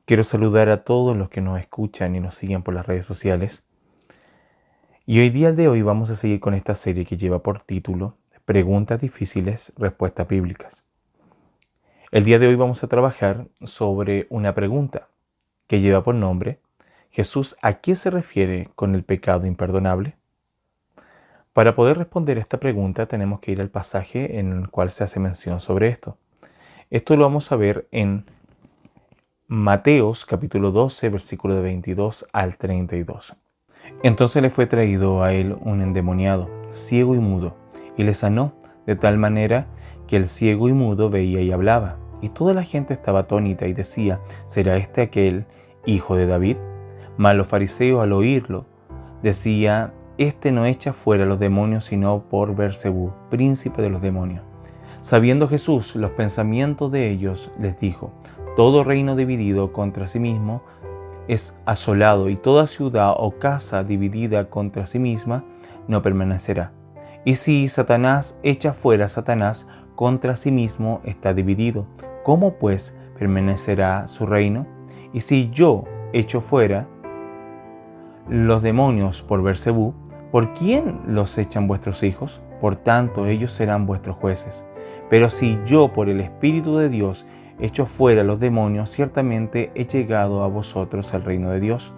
Quiero saludar a todos los que nos escuchan y nos siguen por las redes sociales. Y el día de hoy vamos a seguir con esta serie que lleva por título Preguntas difíciles, respuestas bíblicas. El día de hoy vamos a trabajar sobre una pregunta que lleva por nombre Jesús, ¿a qué se refiere con el pecado imperdonable? Para poder responder esta pregunta tenemos que ir al pasaje en el cual se hace mención sobre esto. Esto lo vamos a ver en Mateos capítulo 12, versículo de 22 al 32. Entonces le fue traído a él un endemoniado, ciego y mudo, y le sanó, de tal manera que el ciego y mudo veía y hablaba. Y toda la gente estaba atónita y decía, ¿será este aquel hijo de David? Mas los fariseos al oírlo decía, este no echa fuera los demonios sino por Beelzebú, príncipe de los demonios. Sabiendo Jesús los pensamientos de ellos, les dijo, todo reino dividido contra sí mismo es asolado, y toda ciudad o casa dividida contra sí misma no permanecerá. Y si Satanás echa fuera a Satanás, contra sí mismo está dividido. ¿Cómo pues permanecerá su reino? Y si yo echo fuera los demonios por Beelzebú, ¿por quién los echan vuestros hijos? Por tanto, ellos serán vuestros jueces. Pero si yo por el Espíritu de Dios echo fuera los demonios, ciertamente he llegado a vosotros al reino de Dios.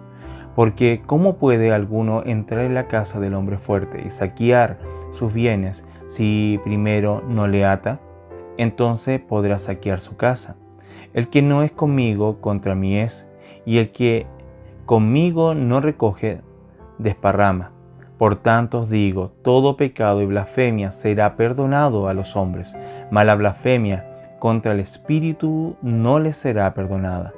Porque ¿cómo puede alguno entrar en la casa del hombre fuerte y saquear sus bienes si primero no le ata? Entonces podrá saquear su casa. El que no es conmigo, contra mí es, y el que conmigo no recoge, desparrama. Por tanto os digo, todo pecado y blasfemia será perdonado a los hombres, mas la blasfemia contra el Espíritu no le será perdonada.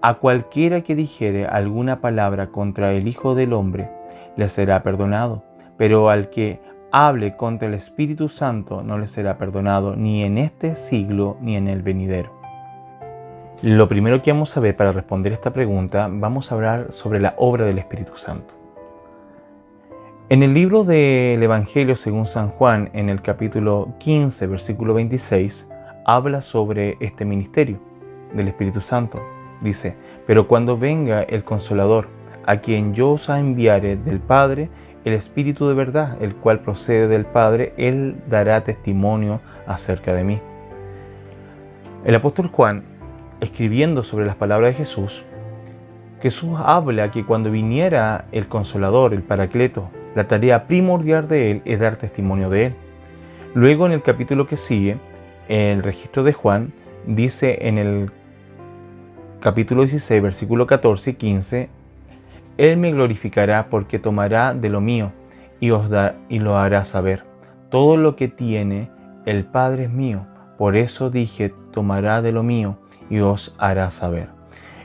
A cualquiera que dijere alguna palabra contra el Hijo del Hombre, le será perdonado, pero al que hable contra el Espíritu Santo no le será perdonado, ni en este siglo ni en el venidero. Lo primero que vamos a ver para responder esta pregunta, vamos a hablar sobre la obra del Espíritu Santo. En el libro del Evangelio según San Juan, en el capítulo 15, versículo 26, habla sobre este ministerio del Espíritu Santo. Dice, pero cuando venga el Consolador, a quien yo os enviare del Padre, el Espíritu de verdad, el cual procede del Padre, Él dará testimonio acerca de mí. El apóstol Juan, escribiendo sobre las palabras de Jesús habla que cuando viniera el Consolador, el Paracleto, la tarea primordial de Él es dar testimonio de Él. Luego en el capítulo que sigue, en el registro de Juan, dice en el capítulo 16, versículo 14 y 15, Él me glorificará porque tomará de lo mío y lo hará saber. Todo lo que tiene el Padre es mío, por eso dije, tomará de lo mío y os hará saber.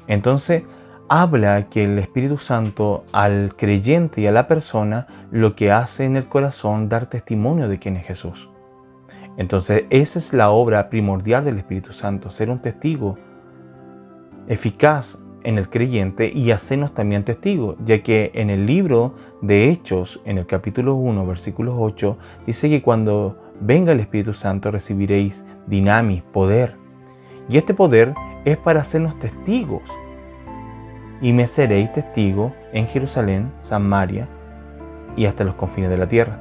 Entonces, habla que el Espíritu Santo al creyente y a la persona lo que hace en el corazón dar testimonio de quién es Jesús. Entonces, esa es la obra primordial del Espíritu Santo, ser un testigo eficaz en el creyente y hacernos también testigos, ya que en el libro de Hechos, en el capítulo 1, versículo 8, dice que cuando venga el Espíritu Santo recibiréis dinamis, poder. Y este poder es para hacernos testigos. Y me seréis testigos en Jerusalén, Samaria y hasta los confines de la tierra.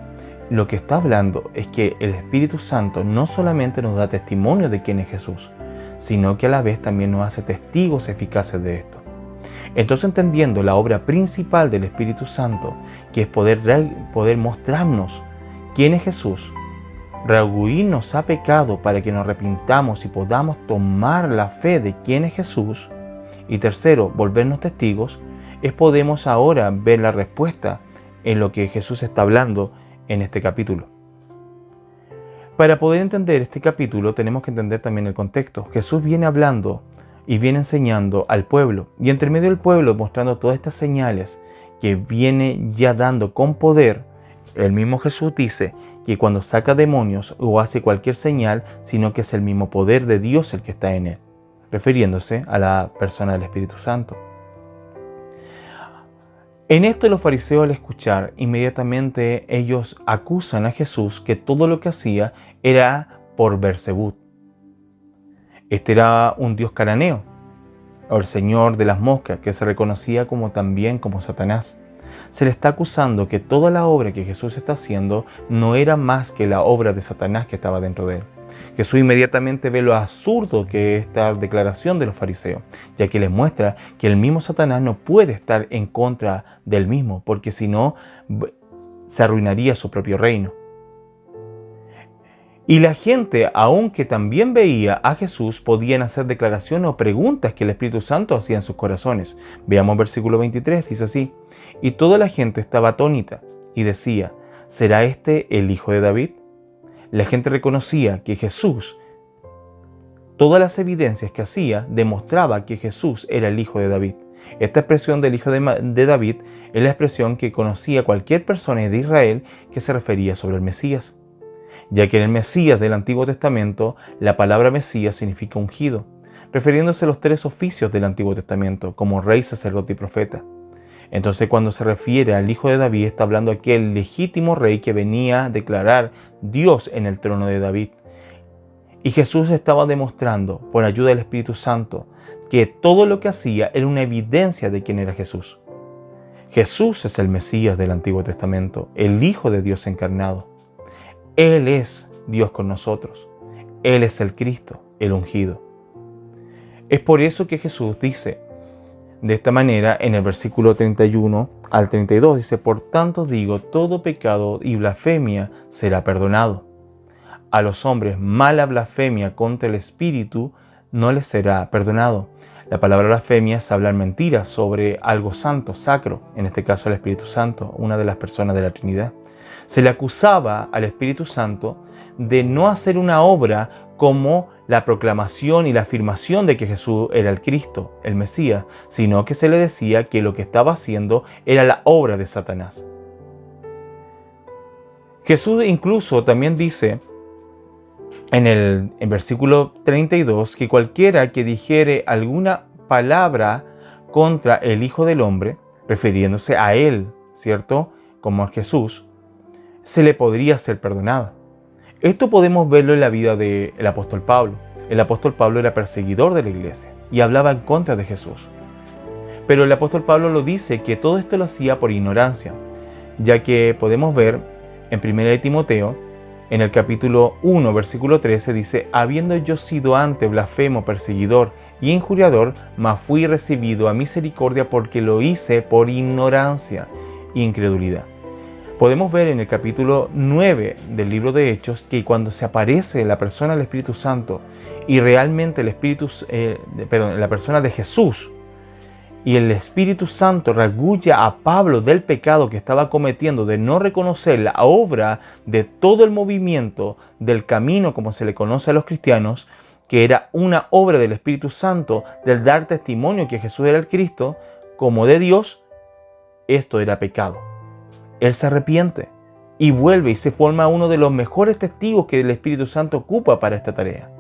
Lo que está hablando es que el Espíritu Santo no solamente nos da testimonio de quién es Jesús, sino que a la vez también nos hace testigos eficaces de esto. Entonces, entendiendo la obra principal del Espíritu Santo, que es poder mostrarnos quién es Jesús, rehuirnos a pecado para que nos arrepintamos y podamos tomar la fe de quién es Jesús, y tercero, volvernos testigos, podemos ahora ver la respuesta en lo que Jesús está hablando en este capítulo. Para poder entender este capítulo tenemos que entender también el contexto. Jesús viene hablando y viene enseñando al pueblo, y entre medio del pueblo mostrando todas estas señales que viene ya dando con poder. El mismo Jesús dice que cuando saca demonios o hace cualquier señal, sino que es el mismo poder de Dios el que está en él, refiriéndose a la persona del Espíritu Santo. En esto los fariseos, al escuchar, inmediatamente ellos acusan a Jesús que todo lo que hacía era por Beelzebub. Este era un dios cananeo, o el señor de las moscas, que se reconocía también como Satanás. Se le está acusando que toda la obra que Jesús está haciendo no era más que la obra de Satanás que estaba dentro de él. Jesús inmediatamente ve lo absurdo que es esta declaración de los fariseos, ya que les muestra que el mismo Satanás no puede estar en contra del mismo, porque si no, se arruinaría su propio reino. Y la gente, aunque también veía a Jesús, podían hacer declaraciones o preguntas que el Espíritu Santo hacía en sus corazones. Veamos versículo 23, dice así: y toda la gente estaba atónita y decía, ¿será este el hijo de David? La gente reconocía que Jesús, todas las evidencias que hacía, demostraba que Jesús era el hijo de David. Esta expresión del hijo de David es la expresión que conocía cualquier persona de Israel que se refería sobre el Mesías, ya que en el Mesías del Antiguo Testamento la palabra Mesías significa ungido, refiriéndose a los 3 oficios del Antiguo Testamento, como rey, sacerdote y profeta. Entonces, cuando se refiere al hijo de David, está hablando de aquel legítimo rey que venía a declarar Dios en el trono de David. Y Jesús estaba demostrando, por ayuda del Espíritu Santo, que todo lo que hacía era una evidencia de quién era Jesús. Jesús es el Mesías del Antiguo Testamento, el Hijo de Dios encarnado. Él es Dios con nosotros. Él es el Cristo, el ungido. Es por eso que Jesús dice de esta manera en el versículo 31 al 32, dice: por tanto digo, todo pecado y blasfemia será perdonado. A los hombres mala blasfemia contra el Espíritu no les será perdonado. La palabra blasfemia es hablar mentiras sobre algo santo, sacro, en este caso el Espíritu Santo, una de las personas de la Trinidad. Se le acusaba al Espíritu Santo de no hacer una obra como la proclamación y la afirmación de que Jesús era el Cristo, el Mesías, sino que se le decía que lo que estaba haciendo era la obra de Satanás. Jesús incluso también dice en versículo 32 que cualquiera que dijere alguna palabra contra el Hijo del Hombre, refiriéndose a él, ¿cierto?, como a Jesús, se le podría ser perdonada. Esto podemos verlo en la vida del apóstol Pablo. El apóstol Pablo era perseguidor de la iglesia y hablaba en contra de Jesús. Pero el apóstol Pablo lo dice que todo esto lo hacía por ignorancia, ya que podemos ver en 1 Timoteo, en el capítulo 1, versículo 13, dice: habiendo yo sido antes blasfemo, perseguidor y injuriador, mas fui recibido a misericordia porque lo hice por ignorancia e incredulidad. Podemos ver en el capítulo 9 del libro de Hechos que cuando se aparece la persona del Espíritu Santo y realmente la persona de Jesús, y el Espíritu Santo redarguye a Pablo del pecado que estaba cometiendo de no reconocer la obra de todo el movimiento del camino, como se le conoce a los cristianos, que era una obra del Espíritu Santo, del dar testimonio que Jesús era el Cristo, como de Dios, esto era pecado. Él se arrepiente y vuelve y se forma uno de los mejores testigos que el Espíritu Santo ocupa para esta tarea.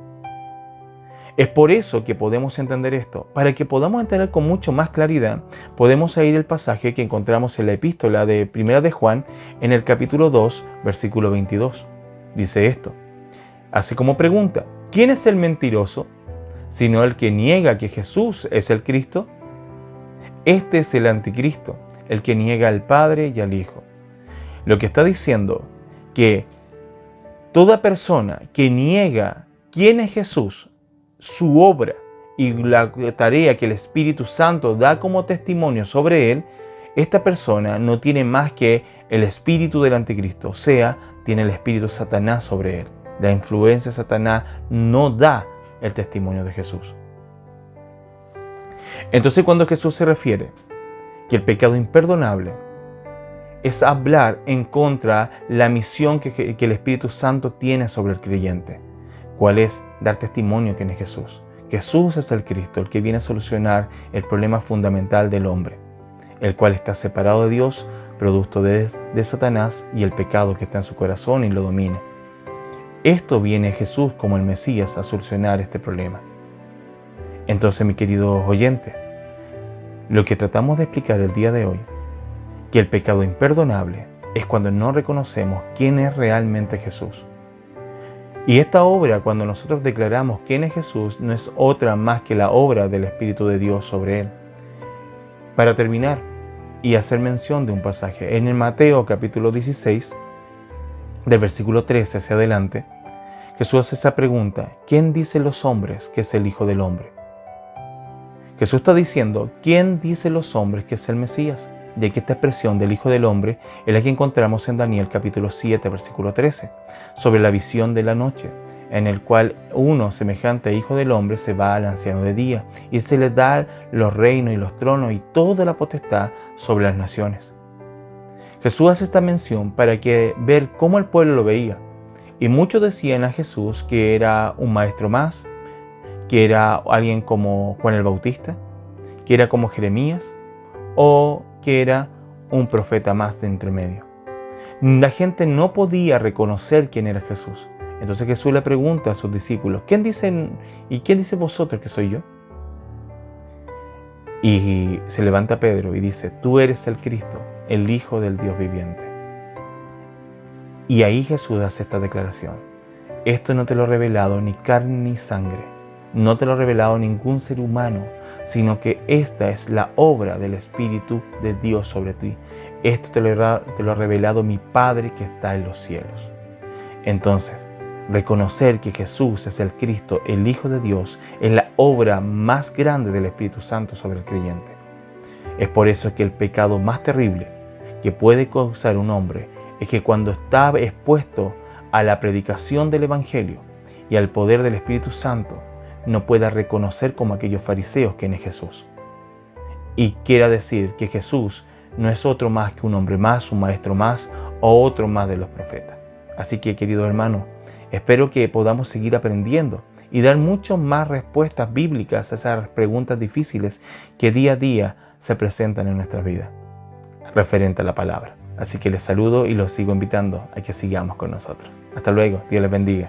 Es por eso que podemos entender esto. Para que podamos entender con mucho más claridad, podemos ir al pasaje que encontramos en la epístola de 1 de Juan, en el capítulo 2, versículo 22. Dice esto, así como pregunta: ¿quién es el mentiroso, sino el que niega que Jesús es el Cristo? Este es el anticristo, el que niega al Padre y al Hijo. Lo que está diciendo que toda persona que niega quién es Jesús, su obra y la tarea que el Espíritu Santo da como testimonio sobre él, esta persona no tiene más que el espíritu del anticristo, o sea, tiene el espíritu de Satanás sobre él. La influencia de Satanás no da el testimonio de Jesús. Entonces, cuando Jesús se refiere que el pecado imperdonable es hablar en contra de la misión que el Espíritu Santo tiene sobre el creyente. ¿Cuál es? Dar testimonio que es Jesús. Jesús es el Cristo, el que viene a solucionar el problema fundamental del hombre, el cual está separado de Dios, producto de Satanás y el pecado que está en su corazón y lo domina. Esto viene Jesús como el Mesías a solucionar este problema. Entonces, mi querido oyente, lo que tratamos de explicar el día de hoy que el pecado imperdonable es cuando no reconocemos quién es realmente Jesús. Y esta obra, cuando nosotros declaramos quién es Jesús, no es otra más que la obra del Espíritu de Dios sobre Él. Para terminar y hacer mención de un pasaje, en el Mateo capítulo 16, del versículo 13 hacia adelante, Jesús hace esa pregunta: ¿quién dicen los hombres que es el Hijo del Hombre? Jesús está diciendo: ¿quién dice los hombres que es el Mesías? De que esta expresión del Hijo del Hombre es la que encontramos en Daniel capítulo 7, versículo 13, sobre la visión de la noche, en el cual uno semejante a Hijo del Hombre se va al anciano de día y se le da los reinos y los tronos y toda la potestad sobre las naciones. Jesús hace esta mención para que ver cómo el pueblo lo veía. Y muchos decían a Jesús que era un maestro más, que era alguien como Juan el Bautista, que era como Jeremías, o que era un profeta más de entre medio. La gente no podía reconocer quién era Jesús. Entonces Jesús le pregunta a sus discípulos: ¿quién dicen vosotros que soy yo? Y se levanta Pedro y dice: tú eres el Cristo, el Hijo del Dios viviente. Y ahí Jesús hace esta declaración: esto no te lo ha revelado ni carne ni sangre, no te lo ha revelado ningún ser humano, sino que esta es la obra del Espíritu de Dios sobre ti. Esto te lo ha revelado mi Padre que está en los cielos. Entonces, reconocer que Jesús es el Cristo, el Hijo de Dios, es la obra más grande del Espíritu Santo sobre el creyente. Es por eso que el pecado más terrible que puede causar un hombre es que cuando está expuesto a la predicación del Evangelio y al poder del Espíritu Santo, no pueda reconocer como aquellos fariseos quién es Jesús. Y quiera decir que Jesús no es otro más que un hombre más, un maestro más o otro más de los profetas. Así que, querido hermano, espero que podamos seguir aprendiendo y dar muchas más respuestas bíblicas a esas preguntas difíciles que día a día se presentan en nuestras vidas referente a la palabra. Así que les saludo y los sigo invitando a que sigamos con nosotros. Hasta luego, Dios les bendiga.